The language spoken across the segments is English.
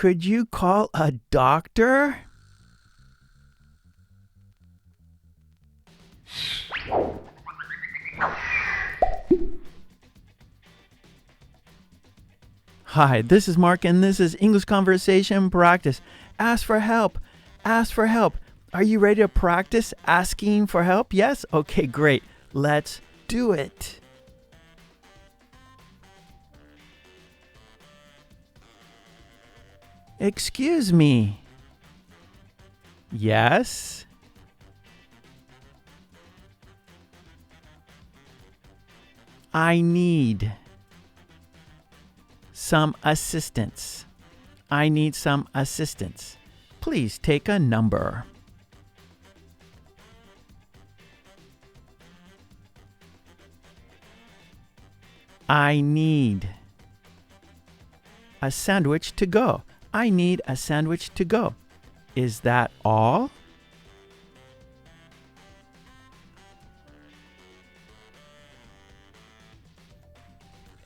Could you call a doctor? Hi, this is Mark, and this is English Conversation Practice. Ask for help. Ask for help. Are you ready to practice asking for help? Yes? Okay, great. Let's do it. Excuse me. Yes? I need some assistance. I need some assistance. Please take a number. I need a sandwich to go. I need a sandwich to go. Is that all?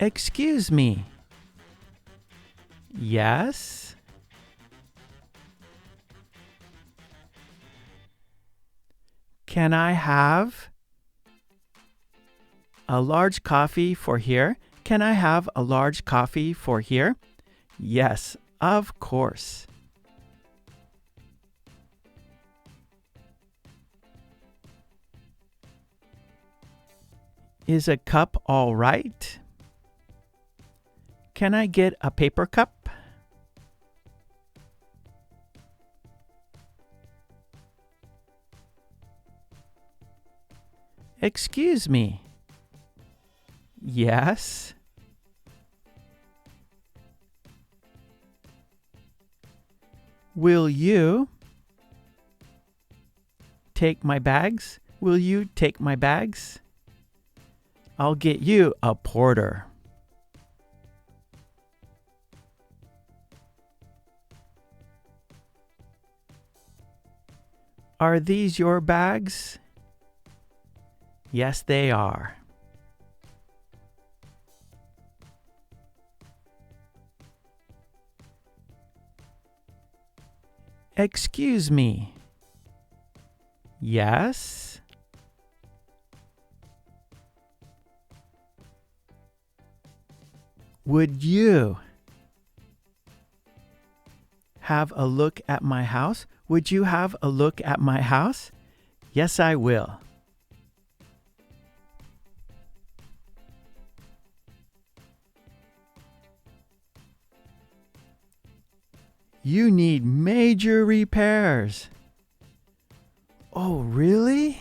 Excuse me. Yes? Can I have a large coffee for here? Can I have a large coffee for here? Yes, of course. Is a cup all right? Can I get a paper cup? Excuse me. Yes? Will you take my bags? Will you take my bags? I'll get you a porter. Are these your bags? Yes, they are. Excuse me. Yes? Would you have a look at my house? Would you have a look at my house? Yes, I will. You need major repairs. Oh, really?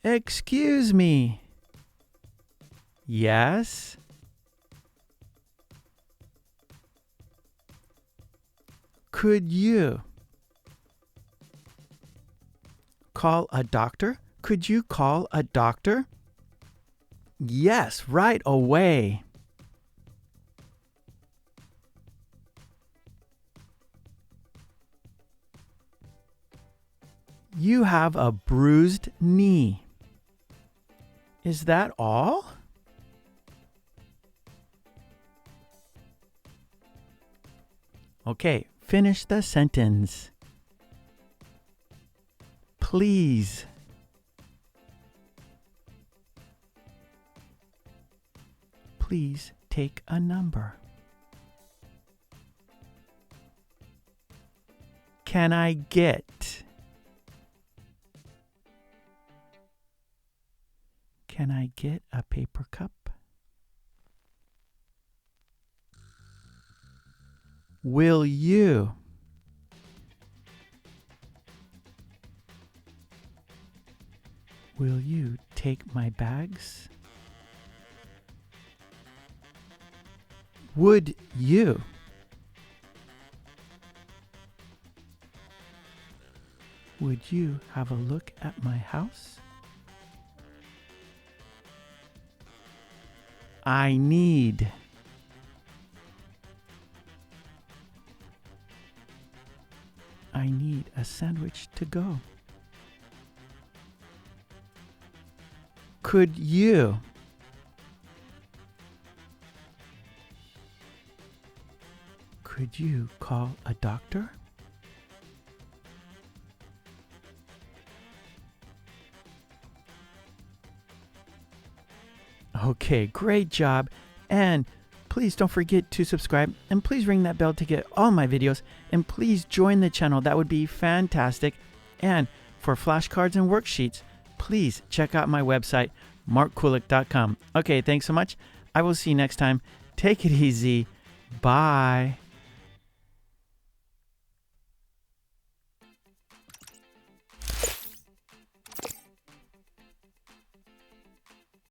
Excuse me. Yes? Could you call a doctor? Could you call a doctor? Yes, right away. You have a bruised knee. Is that all? Okay, finish the sentence. Please. Please take a number. Can I get? Can I get a paper cup? Will you? Will you take my bags? Would you? Would you have a look at my house? I need. I need a sandwich to go. Could you? Could you call a doctor? Okay, great job. And please don't forget to subscribe, and please ring that bell to get all my videos, and please join the channel. That would be fantastic. And for flashcards and worksheets, please check out my website, markkulek.com. Okay, thanks so much. I will see you next time. Take it easy. Bye.